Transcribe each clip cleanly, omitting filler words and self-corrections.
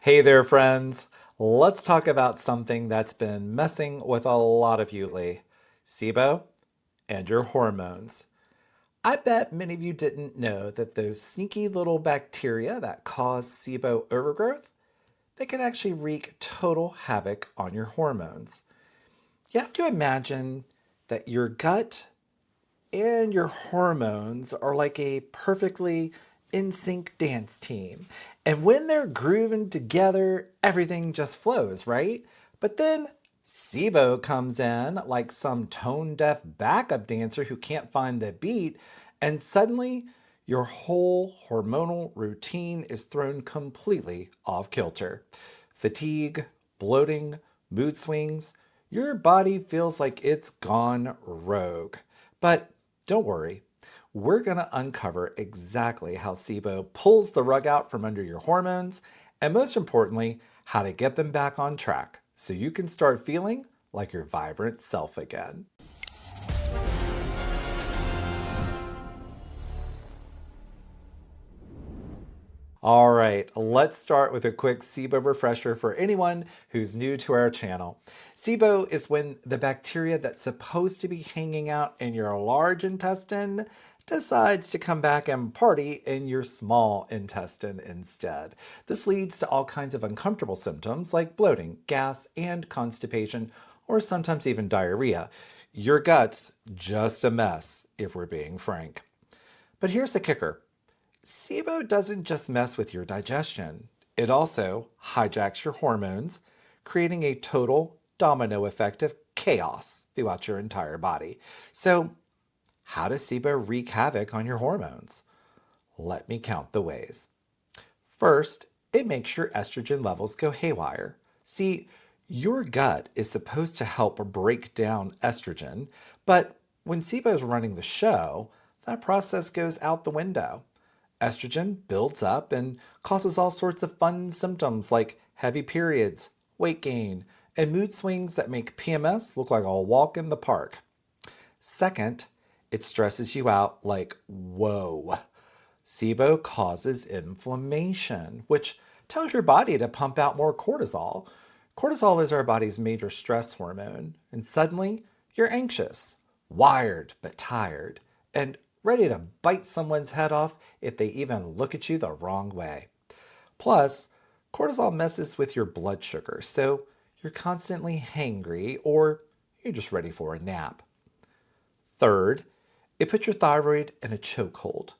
Hey there, friends. Let's talk about something that's been messing with a lot of you lately, SIBO and your hormones. I bet many of you didn't know that those sneaky little bacteria that cause SIBO overgrowth, they can actually wreak total havoc on your hormones. You have to imagine that your gut and your hormones are like a perfectly in sync dance team. And when they're grooving together, everything just flows, right? But then SIBO comes in like some tone deaf backup dancer who can't find the beat, and suddenly your whole hormonal routine is thrown completely off kilter. Fatigue, bloating, mood swings, your body feels like it's gone rogue. But don't worry, we're going to uncover exactly how SIBO pulls the rug out from under your hormones, and most importantly, how to get them back on track so you can start feeling like your vibrant self again. All right, let's start with a quick SIBO refresher for anyone who's new to our channel. SIBO is when the bacteria that's supposed to be hanging out in your large intestine decides to come back and party in your small intestine instead. This leads to all kinds of uncomfortable symptoms like bloating, gas, and constipation, or sometimes even diarrhea. Your gut's just a mess, if we're being frank. But here's the kicker. SIBO doesn't just mess with your digestion, it also hijacks your hormones, creating a total domino effect of chaos throughout your entire body. So, how does SIBO wreak havoc on your hormones? Let me count the ways. First, it makes your estrogen levels go haywire. See, your gut is supposed to help break down estrogen, but when SIBO is running the show, that process goes out the window. Estrogen builds up and causes all sorts of fun symptoms like heavy periods, weight gain, and mood swings that make PMS look like a walk in the park. Second, it stresses you out like, whoa. SIBO causes inflammation, which tells your body to pump out more cortisol. Cortisol is our body's major stress hormone, and suddenly you're anxious, wired but tired, and ready to bite someone's head off if they even look at you the wrong way. Plus, cortisol messes with your blood sugar, so you're constantly hangry or you're just ready for a nap. Third, it puts your thyroid in a chokehold.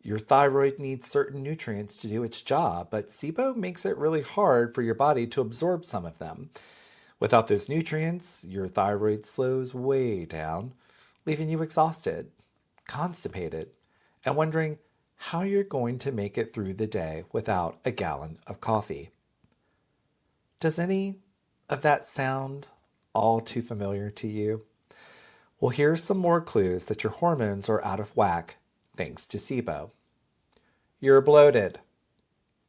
Your thyroid needs certain nutrients to do its job, but SIBO makes it really hard for your body to absorb some of them. Without those nutrients, your thyroid slows way down, leaving you exhausted, constipated, and wondering how you're going to make it through the day without a gallon of coffee. Does any of that sound all too familiar to you? Well, here's some more clues that your hormones are out of whack thanks to SIBO. You're bloated,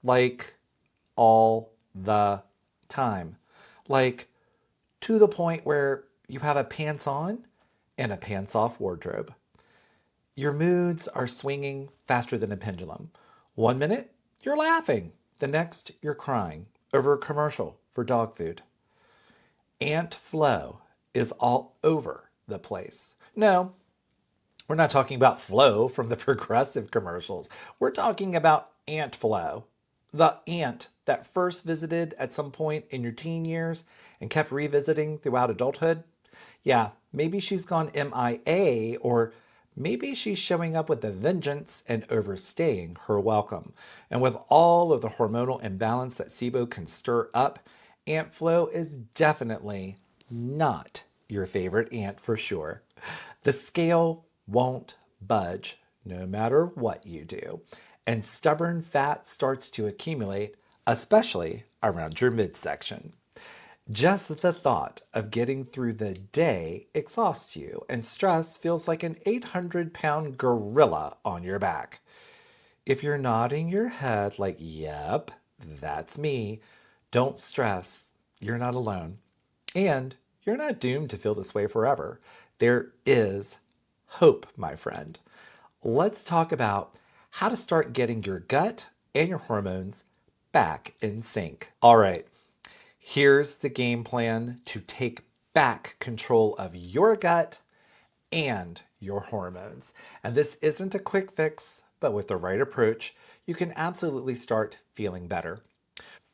like all the time, like to the point where you have a pants on and a pants off wardrobe. Your moods are swinging faster than a pendulum. One minute, you're laughing. The next, you're crying over a commercial for dog food. Ant flow is all over the place. No, we're not talking about flow from the progressive commercials. We're talking about ant flow. The ant that first visited at some point in your teen years and kept revisiting throughout adulthood. Yeah, maybe she's gone MIA, or maybe she's showing up with a vengeance and overstaying her welcome. And with all of the hormonal imbalance that SIBO can stir up, ant flow is definitely not your favorite ant for sure. The scale won't budge no matter what you do, and stubborn fat starts to accumulate, especially around your midsection. Just the thought of getting through the day exhausts you, and stress feels like an 800-pound gorilla on your back. If you're nodding your head like, yep, that's me, don't stress. You're not alone. And you're not doomed to feel this way forever. There is hope, my friend. Let's talk about how to start getting your gut and your hormones back in sync. All right, here's the game plan to take back control of your gut and your hormones. And this isn't a quick fix, but with the right approach, you can absolutely start feeling better.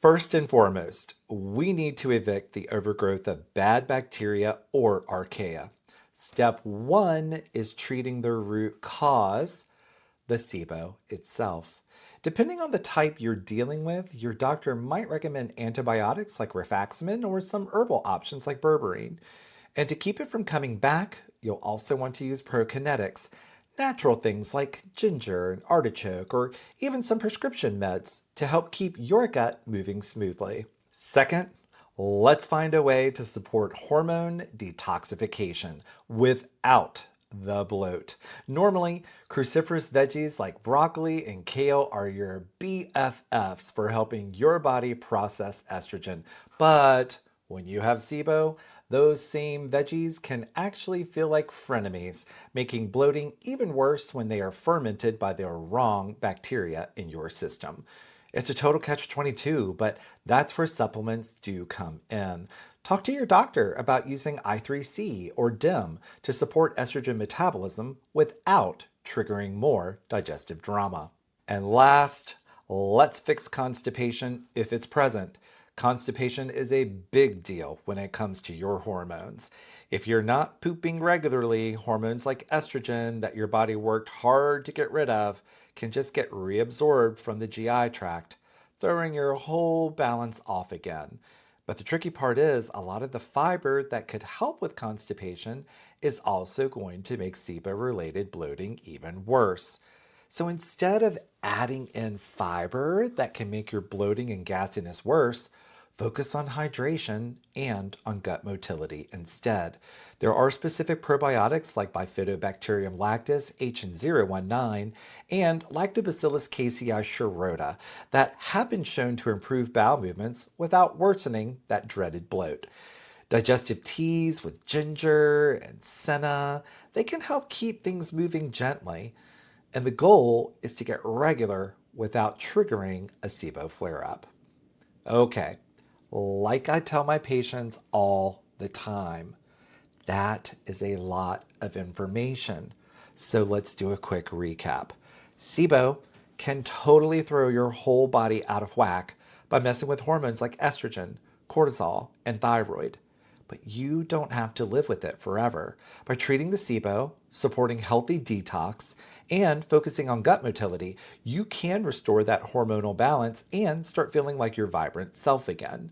First and foremost, we need to evict the overgrowth of bad bacteria or archaea. Step one is treating the root cause, the SIBO itself. Depending on the type you're dealing with, your doctor might recommend antibiotics like rifaximin or some herbal options like berberine. And to keep it from coming back, you'll also want to use prokinetics, natural things like ginger and artichoke, or even some prescription meds to help keep your gut moving smoothly. Second, let's find a way to support hormone detoxification without the bloat. Normally, cruciferous veggies like broccoli and kale are your BFFs for helping your body process estrogen. But when you have SIBO, those same veggies can actually feel like frenemies, making bloating even worse when they are fermented by the wrong bacteria in your system. It's a total catch-22, but that's where supplements do come in. Talk to your doctor about using I3C or DIM to support estrogen metabolism without triggering more digestive drama. And last, let's fix constipation if it's present. Constipation is a big deal when it comes to your hormones. If you're not pooping regularly, hormones like estrogen that your body worked hard to get rid of can just get reabsorbed from the GI tract, throwing your whole balance off again. But the tricky part is a lot of the fiber that could help with constipation is also going to make SIBO-related bloating even worse. So instead of adding in fiber that can make your bloating and gassiness worse, focus on hydration and on gut motility instead. There are specific probiotics like Bifidobacterium lactis HN019 and Lactobacillus casei shirota that have been shown to improve bowel movements without worsening that dreaded bloat. Digestive teas with ginger and senna, they can help keep things moving gently. And the goal is to get regular without triggering a SIBO flare-up. Okay, like I tell my patients all the time, that is a lot of information. So let's do a quick recap. SIBO can totally throw your whole body out of whack by messing with hormones like estrogen, cortisol, and thyroid. But you don't have to live with it forever. By treating the SIBO, supporting healthy detox, and focusing on gut motility, you can restore that hormonal balance and start feeling like your vibrant self again.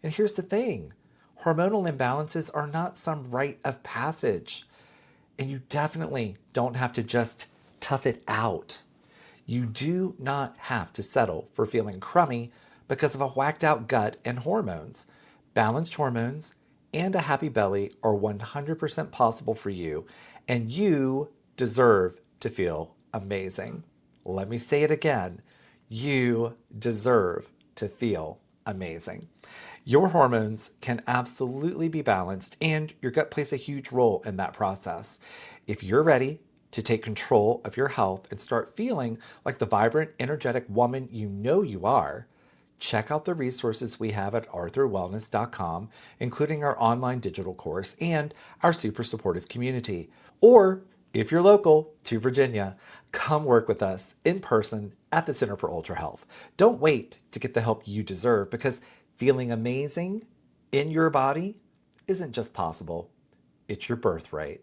And here's the thing, hormonal imbalances are not some rite of passage. And you definitely don't have to just tough it out. You do not have to settle for feeling crummy because of a whacked out gut and hormones. Balanced hormones and a happy belly are 100% possible for you, and you deserve to feel amazing. Let me say it again. You deserve to feel amazing. Your hormones can absolutely be balanced, and your gut plays a huge role in that process. If you're ready to take control of your health and start feeling like the vibrant, energetic woman you know you are, check out the resources we have at arthurwellness.com, including our online digital course and our super supportive community. Or if you're local to Virginia, come work with us in person at the Center for Ultra Health. Don't wait to get the help you deserve, because feeling amazing in your body isn't just possible, it's your birthright.